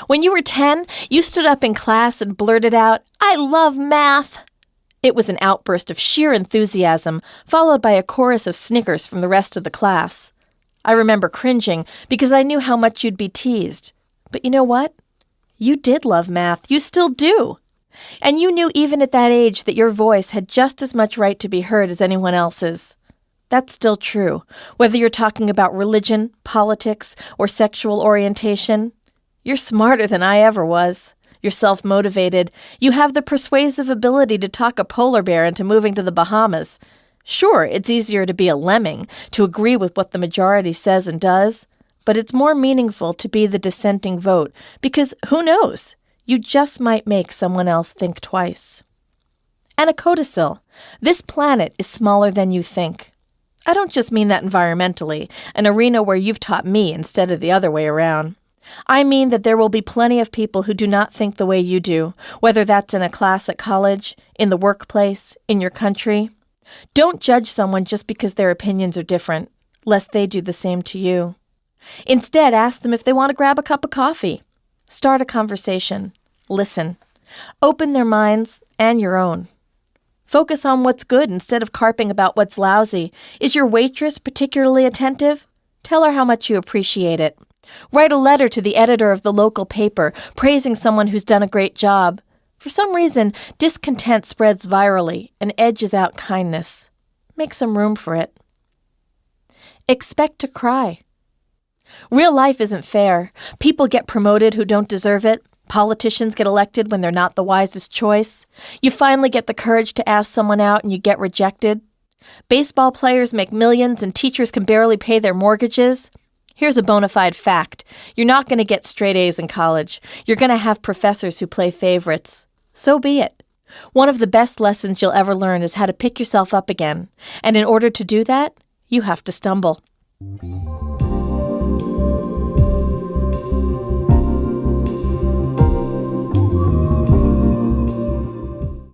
When you were 10, you stood up in class and blurted out, "I love math." It was an outburst of sheer enthusiasm, followed by a chorus of snickers from the rest of the class. I remember cringing because I knew how much you'd be teased. But you know what? You did love math. You still do. And you knew even at that age that your voice had just as much right to be heard as anyone else's. That's still true, whether you're talking about religion, politics, or sexual orientation. You're smarter than I ever was. You're self-motivated. You have the persuasive ability to talk a polar bear into moving to the Bahamas. Sure, it's easier to be a lemming, to agree with what the majority says and does, but it's more meaningful to be the dissenting vote, because who knows? You just might make someone else think twice. And a codicil. This planet is smaller than you think. I don't just mean that environmentally, an arena where you've taught me instead of the other way around. I mean that there will be plenty of people who do not think the way you do, whether that's in a class at college, in the workplace, in your country. Don't judge someone just because their opinions are different, lest they do the same to you. Instead, ask them if they want to grab a cup of coffee. Start a conversation. Listen. Open their minds and your own. Focus on what's good instead of carping about what's lousy. Is your waitress particularly attentive? Tell her how much you appreciate it. Write a letter to the editor of the local paper, praising someone who's done a great job. For some reason, discontent spreads virally and edges out kindness. Make some room for it. Expect to cry. Real life isn't fair. People get promoted who don't deserve it. Politicians get elected when they're not the wisest choice. You finally get the courage to ask someone out and you get rejected. Baseball players make millions and teachers can barely pay their mortgages. Here's a bona fide fact. You're not going to get straight A's in college. You're going to have professors who play favorites. So be it. One of the best lessons you'll ever learn is how to pick yourself up again. And in order to do that, you have to stumble.